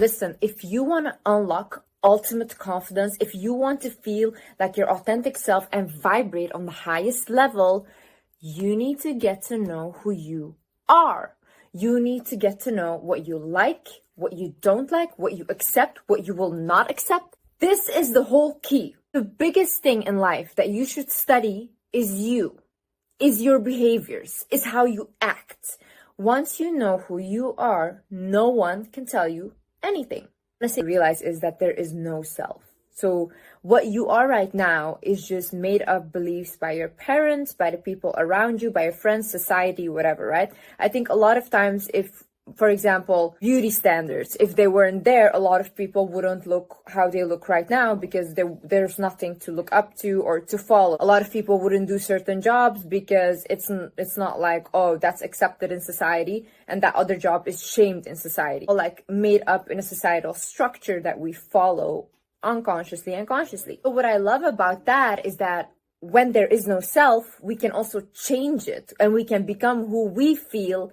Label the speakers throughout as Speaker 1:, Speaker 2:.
Speaker 1: Listen, if you want to unlock ultimate confidence, if you want to feel like your authentic self and vibrate on the highest level, you need to get to know who you are. You need to get to know what you like, what you don't like, what you accept, what you will not accept. This is the whole key. The biggest thing in life that you should study is you, is your behaviors, is how you act. Once you know who you are, no one can tell you anything. What I realize is that there is no self. So what you are right now is just made up beliefs by your parents, by the people around you, by your friends, society, whatever, right? I think a lot of times if, for example, beauty standards, if they weren't there, a lot of people wouldn't look how they look right now because there's nothing to look up to or to follow. A lot of people wouldn't do certain jobs because it's not like, oh, that's accepted in society and that other job is shamed in society. Or like made up in a societal structure that we follow unconsciously and consciously. But what I love about that is that when there is no self, we can also change it and we can become who we feel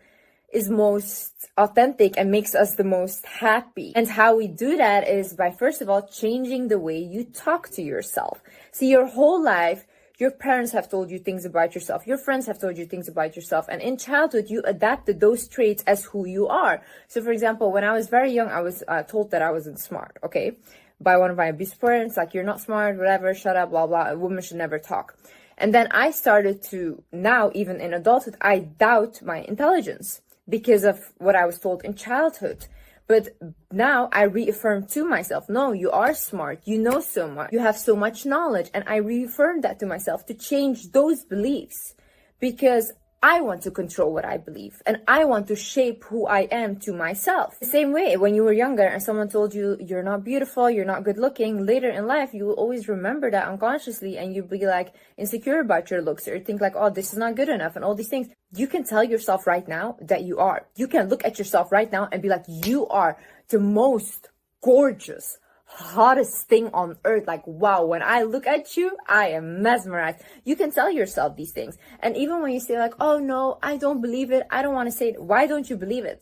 Speaker 1: is most authentic and makes us the most happy. And how we do that is by, first of all, changing the way you talk to yourself. See, your whole life, your parents have told you things about yourself. Your friends have told you things about yourself. And in childhood, you adapted those traits as who you are. So for example, when I was very young, I was told that I wasn't smart, okay? By one of my abusive parents, like, you're not smart, whatever, shut up, blah, blah, a woman should never talk. And then I started to, now even in adulthood, I doubt my intelligence because of what I was told in childhood. But now I reaffirm to myself, no, you are smart, you know so much, you have so much knowledge. And I reaffirm that to myself to change those beliefs because I want to control what I believe and I want to shape who I am to myself. The same way, when you were younger and someone told you you're not beautiful, you're not good looking, later in life, you will always remember that unconsciously and you'll be like insecure about your looks or think like, oh, this is not good enough and all these things. You can tell yourself right now that you are. You can look at yourself right now and be like, you are the most gorgeous, hottest thing on earth. Like, wow, when I look at you, I am mesmerized. You can tell yourself these things. And even when you say like, oh no, I don't believe it, I don't want to say it, why don't you believe it?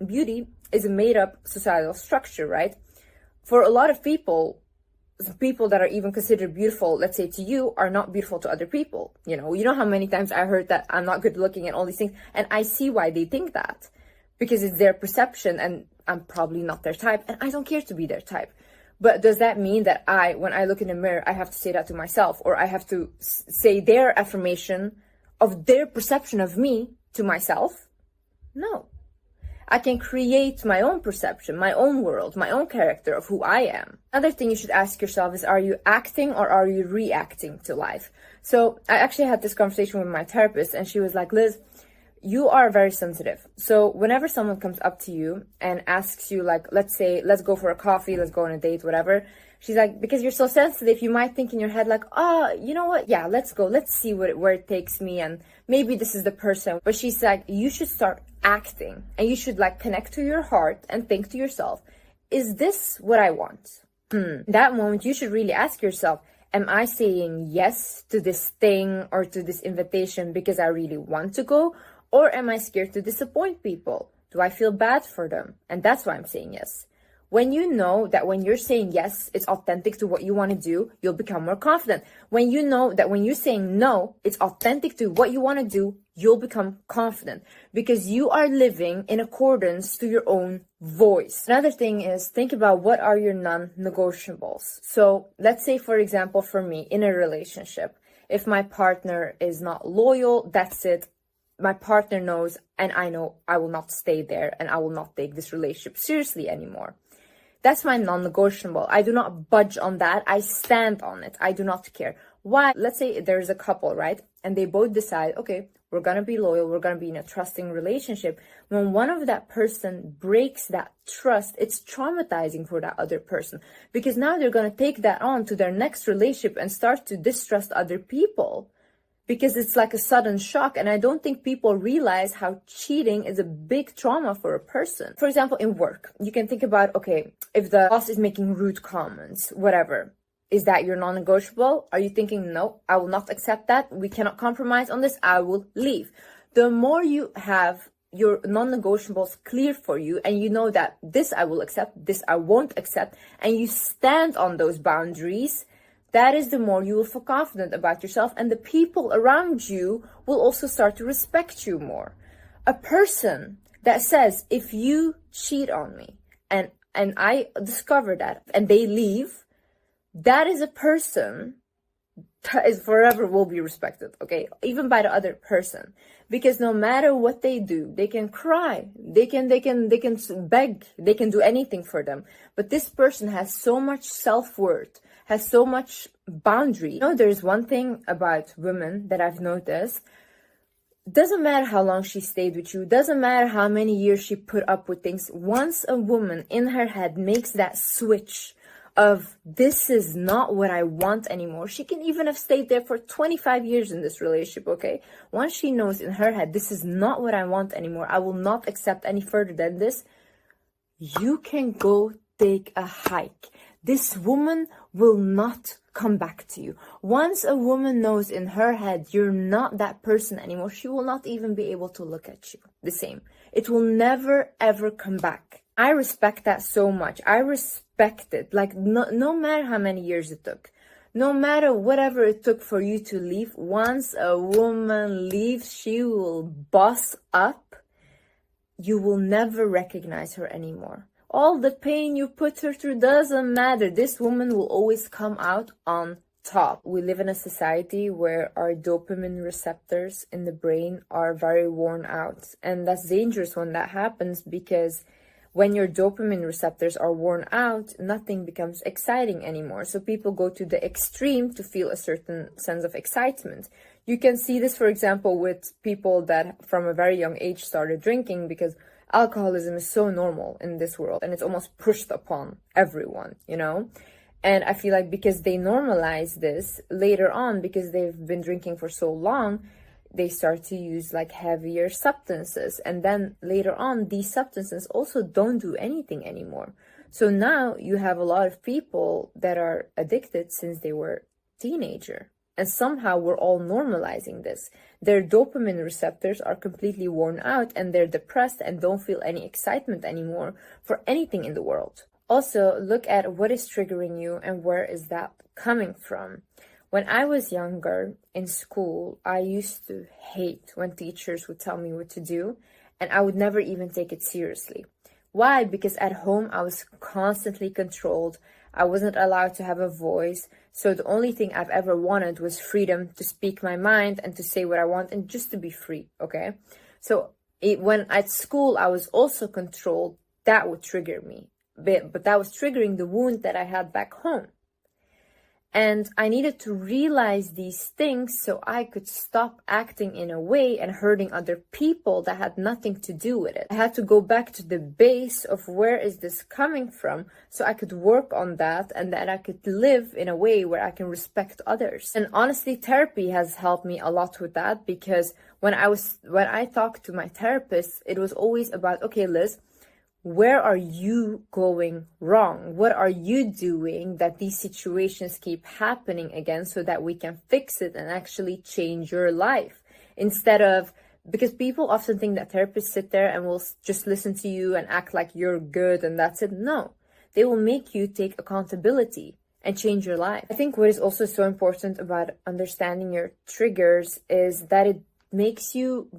Speaker 1: Beauty is a made up societal structure, right? For a lot of people that are even considered beautiful, let's say to you, are not beautiful to other people. You know how many times I heard that I'm not good looking and all these things. And I see why they think that, because it's their perception and I'm probably not their type and I don't care to be their type. But does that mean that when I look in the mirror, I have to say that to myself, or I have to say their affirmation of their perception of me to myself? No. I can create my own perception, my own world, my own character of who I am. Another thing you should ask yourself is, are you acting or are you reacting to life? So I actually had this conversation with my therapist and she was like, Liz, you are very sensitive. So whenever someone comes up to you and asks you, like, let's say, let's go for a coffee, let's go on a date, whatever. She's like, because you're so sensitive, you might think in your head like, oh, you know what? Yeah, let's go. Let's see where it takes me. And maybe this is the person. But she's like, you should start acting and you should like connect to your heart and think to yourself, is this what I want? That moment, you should really ask yourself, am I saying yes to this thing or to this invitation because I really want to go? Or am I scared to disappoint people? Do I feel bad for them? And that's why I'm saying yes. When you know that when you're saying yes, it's authentic to what you want to do, you'll become more confident. When you know that when you're saying no, it's authentic to what you want to do, you'll become confident because you are living in accordance to your own voice. Another thing is, think about what are your non-negotiables. So let's say, for example, for me in a relationship, if my partner is not loyal, that's it. My partner knows and I know I will not stay there and I will not take this relationship seriously anymore. That's my non-negotiable. I do not budge on that. I stand on it. I do not care. Why? Let's say there's a couple, right? And they both decide, okay, we're going to be loyal. We're going to be in a trusting relationship. When one of that person breaks that trust, it's traumatizing for that other person because now they're going to take that on to their next relationship and start to distrust other people. Because it's like a sudden shock. And I don't think people realize how cheating is a big trauma for a person. For example, in work, you can think about, okay, if the boss is making rude comments, whatever, is that your non-negotiable? Are you thinking, no, I will not accept that. We cannot compromise on this. I will leave. The more you have your non-negotiables clear for you, and you know that this I will accept, this I won't accept, and you stand on those boundaries, that is the more you will feel confident about yourself, and the people around you will also start to respect you more. A person that says, if you cheat on me and I discover that and they leave, that is a person that is forever will be respected, okay? Even by the other person. Because no matter what they do, they can cry, they can beg, they can do anything for them. But this person has so much self-worth, has so much boundary. You know, there's one thing about women that I've noticed. Doesn't matter how long she stayed with you, doesn't matter how many years she put up with things. Once a woman in her head makes that switch of this is not what I want anymore, she can even have stayed there for 25 years in this relationship, okay? Once she knows in her head, this is not what I want anymore, I will not accept any further than this, you can go take a hike. This woman will not come back to you. Once a woman knows in her head you're not that person anymore, she will not even be able to look at you the same. It will never ever come back. I respect that so much. I respect it. Like no matter how many years it took, no matter whatever it took for you to leave, once a woman leaves, she will boss up. You will never recognize her anymore. All the pain you put her through doesn't matter. This woman will always come out on top. We live in a society where our dopamine receptors in the brain are very worn out. And that's dangerous when that happens, because when your dopamine receptors are worn out, nothing becomes exciting anymore. So people go to the extreme to feel a certain sense of excitement. You can see this, for example, with people that from a very young age started drinking, because alcoholism is so normal in this world and it's almost pushed upon everyone, you know? And I feel like because they normalize this later on, because they've been drinking for so long, they start to use like heavier substances. And then later on, these substances also don't do anything anymore. So now you have a lot of people that are addicted since they were teenager. And somehow we're all normalizing this. Their dopamine receptors are completely worn out and they're depressed and don't feel any excitement anymore for anything in the world. Also, look at what is triggering you and where is that coming from. When I was younger in school, I used to hate when teachers would tell me what to do, and I would never even take it seriously. Why? Because at home I was constantly controlled. I wasn't allowed to have a voice. So the only thing I've ever wanted was freedom to speak my mind and to say what I want and just to be free, okay? So when at school I was also controlled, that would trigger me. But that was triggering the wound that I had back home. And I needed to realize these things so I could stop acting in a way and hurting other people that had nothing to do with it. I had to go back to the base of where is this coming from so I could work on that and that I could live in a way where I can respect others. And honestly, therapy has helped me a lot with that, because when I talked to my therapist, it was always about, okay, Liz, where are you going wrong? What are you doing that these situations keep happening again, so that we can fix it and actually change your life? Instead of, because people often think that therapists sit there and will just listen to you and act like you're good and that's it. No, they will make you take accountability and change your life. I think what is also so important about understanding your triggers is that it makes you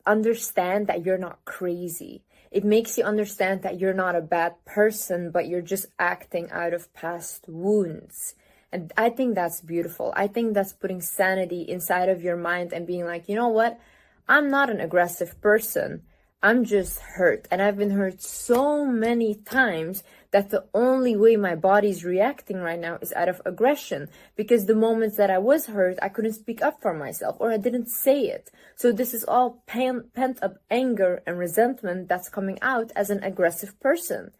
Speaker 1: understand that you're not crazy. It makes you understand that you're not a bad person, but you're just acting out of past wounds. And I think that's beautiful. I think that's putting sanity inside of your mind and being like, you know what? I'm not an aggressive person. I'm just hurt. And I've been hurt so many times that the only way my body's reacting right now is out of aggression. Because the moments that I was hurt, I couldn't speak up for myself, or I didn't say it. So this is all pent up anger and resentment that's coming out as an aggressive person.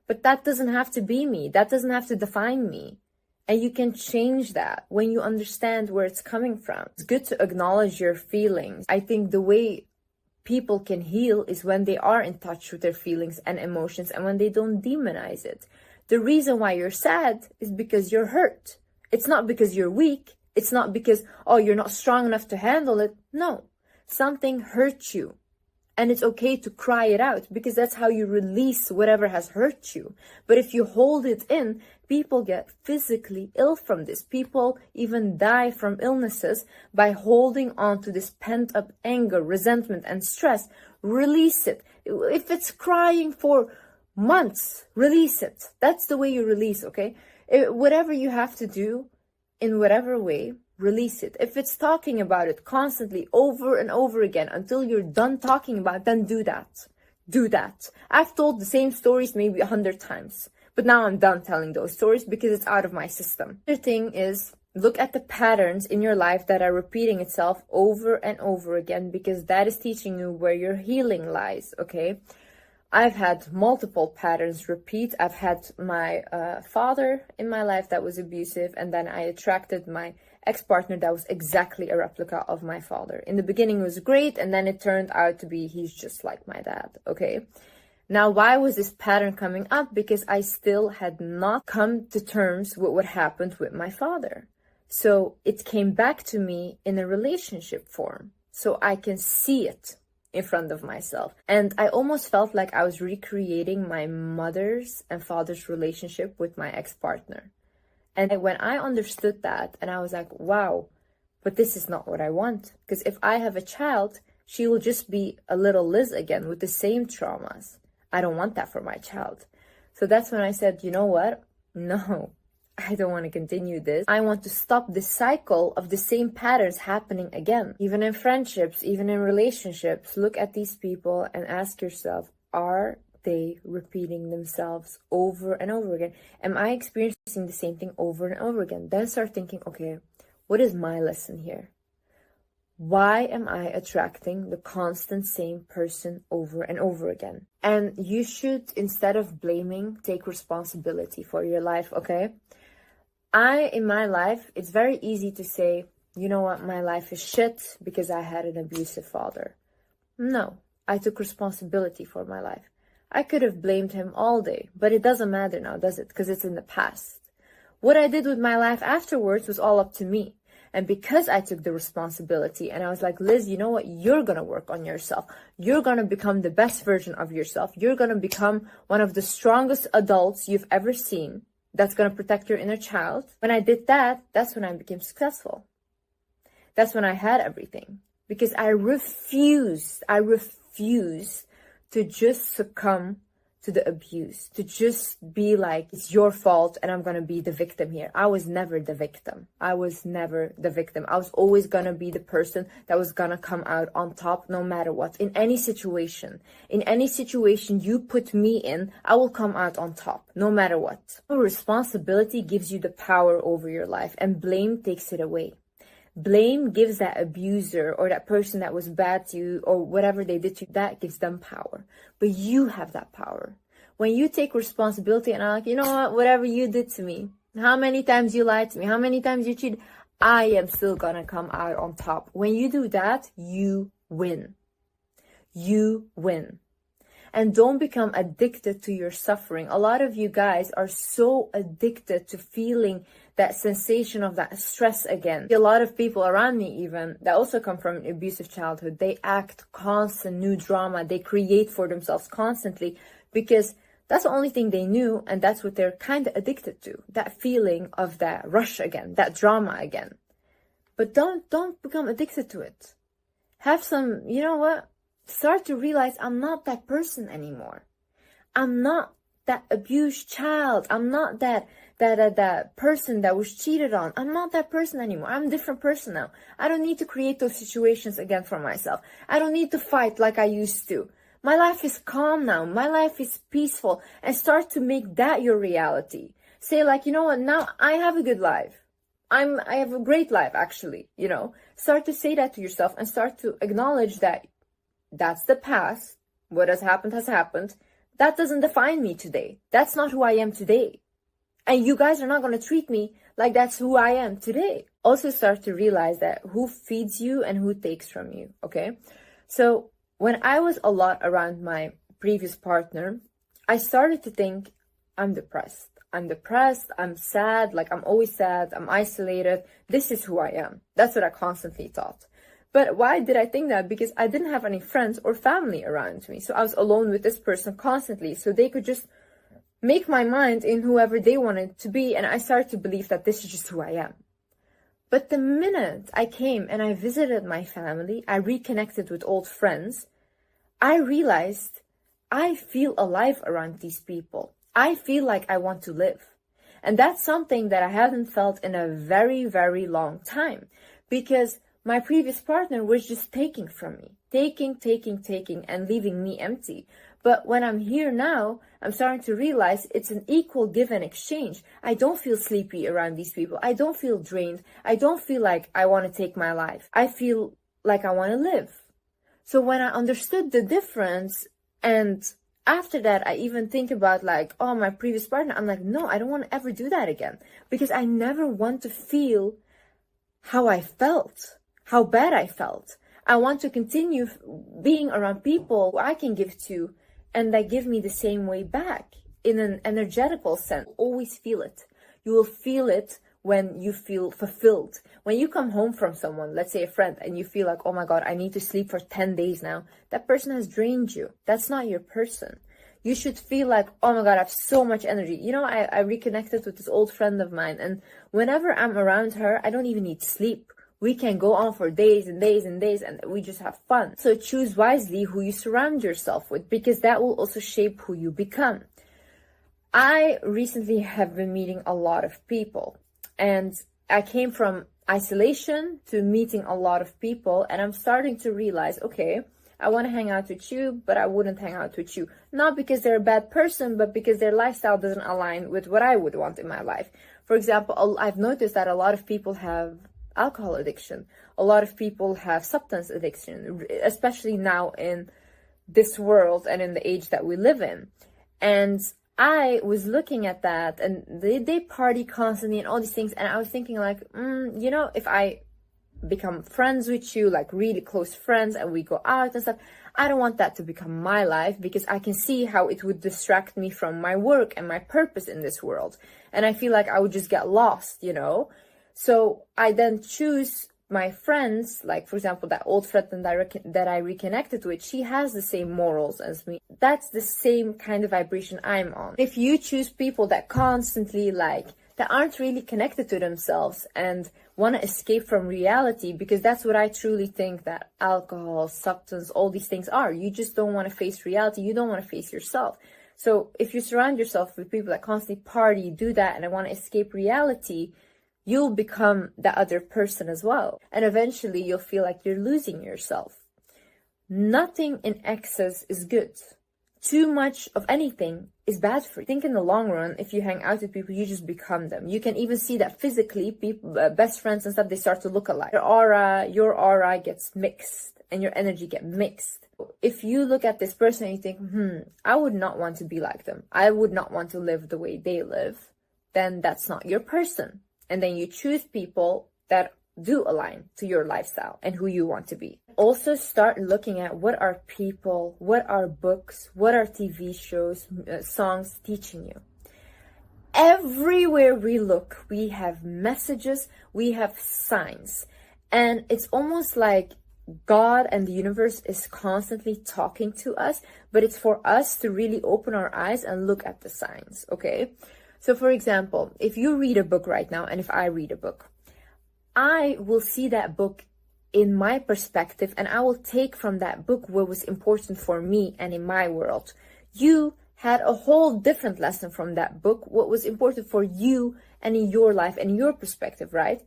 Speaker 1: But that doesn't have to be me. That doesn't have to define me. And you can change that when you understand where it's coming from. It's good to acknowledge your feelings. I think the way people can heal is when they are in touch with their feelings and emotions and when they don't demonize it. The reason why you're sad is because you're hurt. It's not because you're weak. It's not because, oh, you're not strong enough to handle it. No, something hurt you. And it's okay to cry it out because that's how you release whatever has hurt you. But if you hold it in, people get physically ill from this. People even die from illnesses by holding on to this pent-up anger, resentment, and stress. Release it. If it's crying for months, release it. That's the way you release, okay? Whatever you have to do, in whatever way, release it. If it's talking about it constantly over and over again until you're done talking about it, then do that. Do that. I've told the same stories maybe 100 times, but now I'm done telling those stories because it's out of my system. The other thing is, look at the patterns in your life that are repeating itself over and over again, because that is teaching you where your healing lies, okay? I've had multiple patterns repeat. I've had my father in my life that was abusive, and then I attracted my ex-partner that was exactly a replica of my father. In the beginning it was great, and then it turned out to be he's just like my dad, okay? Now, why was this pattern coming up? Because I still had not come to terms with what happened with my father. So it came back to me in a relationship form, so I can see it in front of myself. And I almost felt like I was recreating my mother's and father's relationship with my ex-partner. And when I understood that, and I was like, wow, but this is not what I want. Because if I have a child, she will just be a little Liz again with the same traumas. I don't want that for my child. So that's when I said, you know what? No, I don't want to continue this. I want to stop the cycle of the same patterns happening again. Even in friendships, even in relationships, look at these people and ask yourself, are they repeating themselves over and over again? Am I experiencing the same thing over and over again? Then start thinking, okay, what is my lesson here? Why am I attracting the constant same person over and over again? And you should, instead of blaming, take responsibility for your life, okay? In my life, it's very easy to say, you know what, my life is shit because I had an abusive father. No, I took responsibility for my life. I could have blamed him all day, but it doesn't matter now, does it? Because it's in the past. What I did with my life afterwards was all up to me. And because I took the responsibility and I was like, Liz, you know what? You're going to work on yourself. You're going to become the best version of yourself. You're going to become one of the strongest adults you've ever seen that's going to protect your inner child. When I did that, that's when I became successful. That's when I had everything. Because I refused to just succumb to the abuse, to just be like, it's your fault and I'm going to be the victim here. I was never the victim. I was always going to be the person that was going to come out on top no matter what. In any situation you put me in, I will come out on top no matter what. Responsibility gives you the power over your life, and blame takes it away. Blame gives that abuser or that person that was bad to you or whatever they did to you, that gives them power. But you have that power. When you take responsibility and I'm like, you know what, whatever you did to me, how many times you lied to me, how many times you cheated, I am still gonna come out on top. When you do that, you win. You win. And don't become addicted to your suffering. A lot of you guys are so addicted to feeling that sensation of that stress again. A lot of people around me even that also come from an abusive childhood, they act constant new drama. They create for themselves constantly because that's the only thing they knew, and that's what they're kind of addicted to. That feeling of that rush again, that drama again. But don't become addicted to it. Have some, you know what? Start to realize I'm not that person anymore. I'm not that abused child. I'm not that person that was cheated on. I'm not that person anymore. I'm a different person now. I don't need to create those situations again for myself. I don't need to fight like I used to. My life is calm now. My life is peaceful. And start to make that your reality. Say like, you know what, now I have a good life. I have a great life actually, you know. Start to say that to yourself and start to acknowledge that that's the past. What has happened has happened. That doesn't define me today. That's not who I am today. And you guys are not going to treat me like that's who I am today. Also start to realize that who feeds you and who takes from you, okay? So when I was a lot around my previous partner, I started to think, I'm depressed, I'm sad, like I'm always sad, I'm isolated. This is who I am. That's what I constantly thought. But why did I think that? Because I didn't have any friends or family around me. So I was alone with this person constantly. So they could just make my mind in whoever they wanted to be. And I started to believe that this is just who I am. But the minute I came and I visited my family, I reconnected with old friends, I realized I feel alive around these people. I feel like I want to live. And that's something that I hadn't felt in a very, very long time, because my previous partner was just taking from me, taking, and leaving me empty. But when I'm here now, I'm starting to realize it's an equal give and exchange. I don't feel sleepy around these people. I don't feel drained. I don't feel like I want to take my life. I feel like I want to live. So when I understood the difference, and after that, I even think about like, oh, my previous partner, I'm like, no, I don't want to ever do that again, because I never want to feel how I felt, how bad I felt. I want to continue being around people who I can give to and that give me the same way back in an energetical sense. Always feel it. You will feel it when you feel fulfilled. When you come home from someone, let's say a friend, and you feel like, oh my God, I need to sleep for 10 days now. That person has drained you. That's not your person. You should feel like, oh my God, I have so much energy. You know, I reconnected with this old friend of mine, and whenever I'm around her, I don't even need sleep. We can go on for days and days and days, and we just have fun. So choose wisely who you surround yourself with, because that will also shape who you become. I recently have been meeting a lot of people, and I came from isolation to meeting a lot of people, and I'm starting to realize, okay, I want to hang out with you, but I wouldn't hang out with you. Not because they're a bad person, but because their lifestyle doesn't align with what I would want in my life. For example, I've noticed that a lot of people have alcohol addiction. A lot of people have substance addiction, especially now in this world and in the age that we live in. And I was looking at that, and they party constantly and all these things. And I was thinking like, you know, if I become friends with you, like really close friends, and we go out and stuff, I don't want that to become my life, because I can see how it would distract me from my work and my purpose in this world. And I feel like I would just get lost, you know? So I then choose my friends, like for example, that old friend that I reconnected with, she has the same morals as me. That's the same kind of vibration I'm on. If you choose people that constantly that aren't really connected to themselves and want to escape from reality, because that's what I truly think that alcohol, substance, all these things are. You just don't want to face reality. You don't want to face yourself. So if you surround yourself with people that constantly party, do that, and want to escape reality, you'll become the other person as well. And eventually you'll feel like you're losing yourself. Nothing in excess is good. Too much of anything is bad for you. I think in the long run, if you hang out with people, you just become them. You can even see that physically, people, best friends and stuff, they start to look alike. Your aura gets mixed, and your energy gets mixed. If you look at this person and you think, I would not want to be like them, I would not want to live the way they live, then that's not your person. And then you choose people that do align to your lifestyle and who you want to be. Also start looking at what are people, what are books, what are TV shows, songs teaching you. Everywhere we look, we have messages, we have signs. And it's almost like God and the universe is constantly talking to us, but it's for us to really open our eyes and look at the signs, okay? So for example, if you read a book right now, and if I read a book, I will see that book in my perspective, and I will take from that book what was important for me and in my world. You had a whole different lesson from that book, what was important for you and in your life and your perspective, right?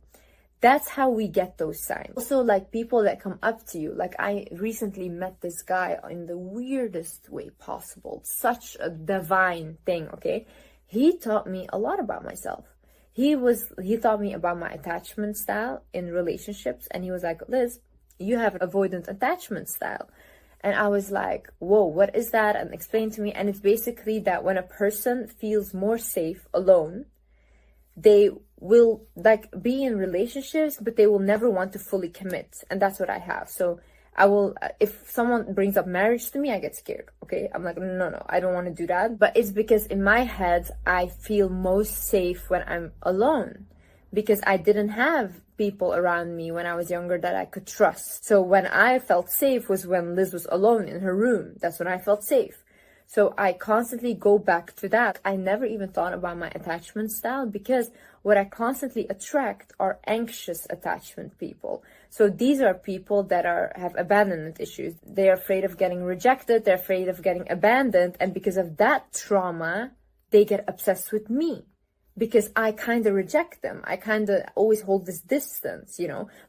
Speaker 1: That's how we get those signs. Also, like people that come up to you. Like I recently met this guy in the weirdest way possible. Such a divine thing, okay? He taught me a lot about myself. He taught me about my attachment style in relationships, and he was like, Liz, you have an avoidant attachment style. And I was like, whoa, what is that? And explain to me. And it's basically that when a person feels more safe alone, they will like be in relationships, but they will never want to fully commit. And that's what I have. So I will, if someone brings up marriage to me, I get scared, okay? I'm like, no, I don't want to do that. But it's because in my head, I feel most safe when I'm alone, because I didn't have people around me when I was younger that I could trust. So when I felt safe was when Liz was alone in her room. That's when I felt safe. So I constantly go back to that. I never even thought about my attachment style, because what I constantly attract are anxious attachment people. So these are people that have abandonment issues. They're afraid of getting rejected. They're afraid of getting abandoned. And because of that trauma, they get obsessed with me, because I kind of reject them. I kind of always hold this distance,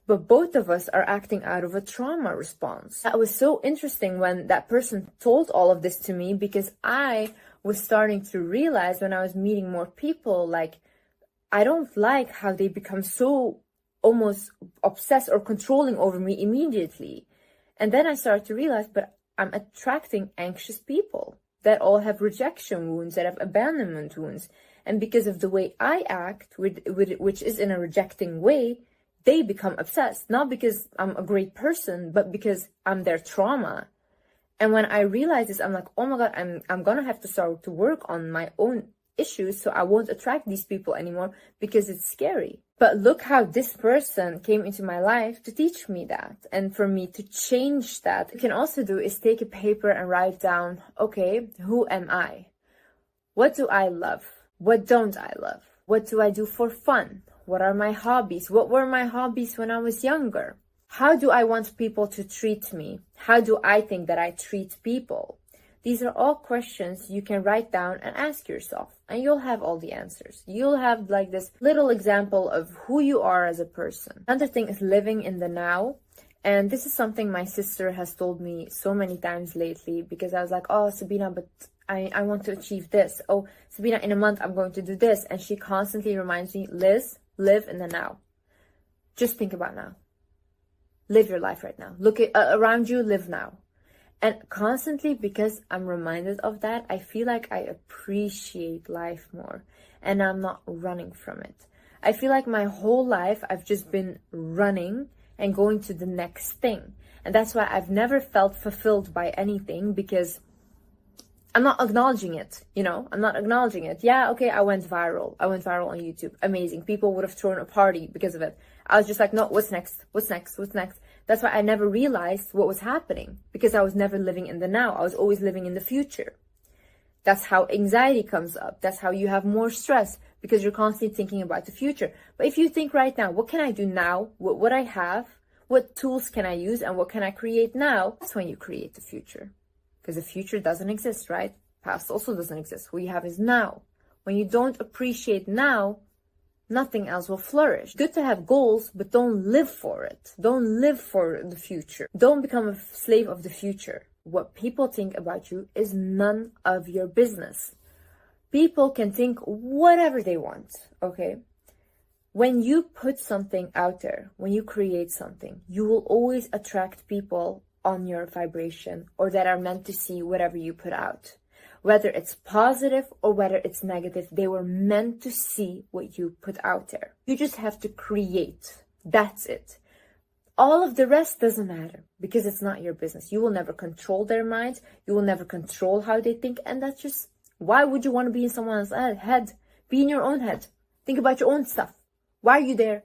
Speaker 1: but both of us are acting out of a trauma response. That was so interesting when that person told all of this to me, because I was starting to realize when I was meeting more people, like, I don't like how they become so almost obsessed or controlling over me immediately. And then I started to realize, but I'm attracting anxious people that all have rejection wounds, that have abandonment wounds. And because of the way I act, which is in a rejecting way, they become obsessed. Not because I'm a great person, but because I'm their trauma. And when I realized this, I'm like, oh my God, I'm gonna have to start to work on my own issues so I won't attract these people anymore, because it's scary. But look how this person came into my life to teach me that, and for me to change that. What you can also do is take a paper and write down, okay, who am I? What do I love? What don't I love? What do I do for fun? What are my hobbies? What were my hobbies when I was younger? How do I want people to treat me? How do I think that I treat people? These are all questions you can write down and ask yourself, and you'll have all the answers. You'll have like this little example of who you are as a person. Another thing is living in the now. And this is something my sister has told me so many times lately, because I was like, oh, Sabina, but I want to achieve this. Oh, Sabina, in a month, I'm going to do this. And she constantly reminds me, Liz, live in the now. Just think about now. Live your life right now. Look at around you, live now. And constantly, because I'm reminded of that, I feel like I appreciate life more, and I'm not running from it. I feel like my whole life, I've just been running and going to the next thing. And that's why I've never felt fulfilled by anything, because I'm not acknowledging it, I'm not acknowledging it. Yeah, okay, I went viral. I went viral on YouTube. Amazing. People would have thrown a party because of it. I was just like, no, what's next? What's next? What's next? That's why I never realized what was happening, because I was never living in the now. I was always living in the future. That's how anxiety comes up. That's how you have more stress, because you're constantly thinking about the future. But if you think right now, what can I do now? What I have? What tools can I use? And what can I create now? That's when you create the future. Because the future doesn't exist, right? Past also doesn't exist. What you have is now. When you don't appreciate now, nothing else will flourish. Good to have goals, but don't live for it. Don't live for the future. Don't become a slave of the future. What people think about you is none of your business. People can think whatever they want, okay? When you put something out there, when you create something, you will always attract people on your vibration, or that are meant to see whatever you put out. Whether it's positive or whether it's negative, they were meant to see what you put out there. You just have to create. That's it. All of the rest doesn't matter, because it's not your business. You will never control their minds. You will never control how they think. And that's just, why would you want to be in someone else's head? Be in your own head. Think about your own stuff. Why are you there?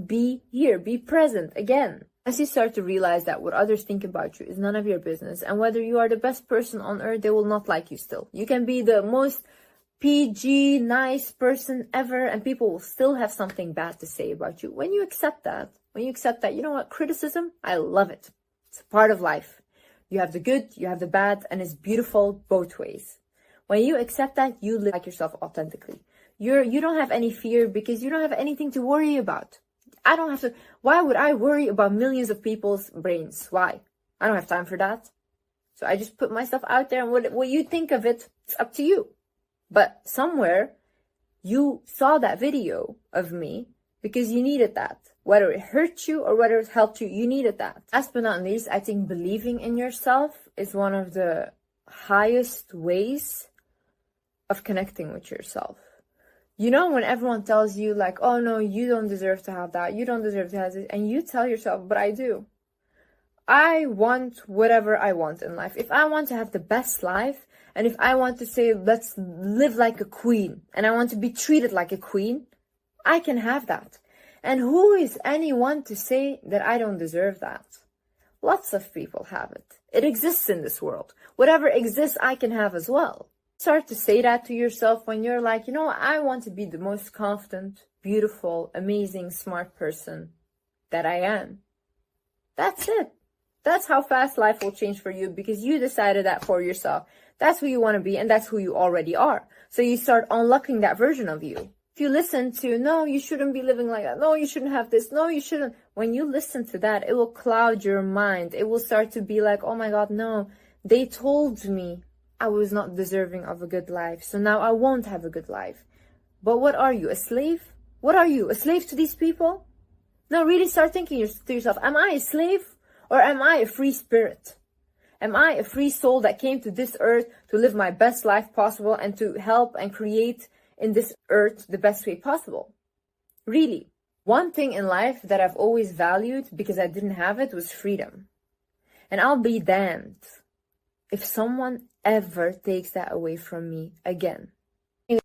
Speaker 1: Be here. Be present again. As you start to realize that what others think about you is none of your business, and whether you are the best person on earth, they will not like you still. You can be the most PG, nice person ever, and people will still have something bad to say about you. When you accept that, you know what? Criticism, I love it. It's a part of life. You have the good, you have the bad, and it's beautiful both ways. When you accept that, you live like yourself authentically. You don't have any fear, because you don't have anything to worry about. I don't have to. Why would I worry about millions of people's brains? Why? I don't have time for that. So I just put myself out there, and what you think of it, it's up to you. But somewhere you saw that video of me because you needed that. Whether it hurt you or whether it helped you, you needed that. Last but not least, I think believing in yourself is one of the highest ways of connecting with yourself. When everyone tells you like, oh no, you don't deserve to have that, you don't deserve to have this, and you tell yourself, but I do. I want whatever I want in life. If I want to have the best life, and if I want to say, let's live like a queen, and I want to be treated like a queen, I can have that. And who is anyone to say that I don't deserve that? Lots of people have it. It exists in this world. Whatever exists, I can have as well. Start to say that to yourself when you're like, I want to be the most confident, beautiful, amazing, smart person that I am. That's it. That's how fast life will change for you, because you decided that for yourself. That's who you want to be, and that's who you already are. So you start unlocking that version of you. If you listen to, no, you shouldn't be living like that. No, you shouldn't have this. No, you shouldn't. When you listen to that, it will cloud your mind. It will start to be like, oh my God, no, they told me I was not deserving of a good life. So now I won't have a good life. But what are you, a slave? What are you, a slave to these people? No, really start thinking to yourself, am I a slave or am I a free spirit? Am I a free soul that came to this earth to live my best life possible and to help and create in this earth the best way possible? Really. One thing in life that I've always valued because I didn't have it was freedom. And I'll be damned if someone ever takes that away from me again.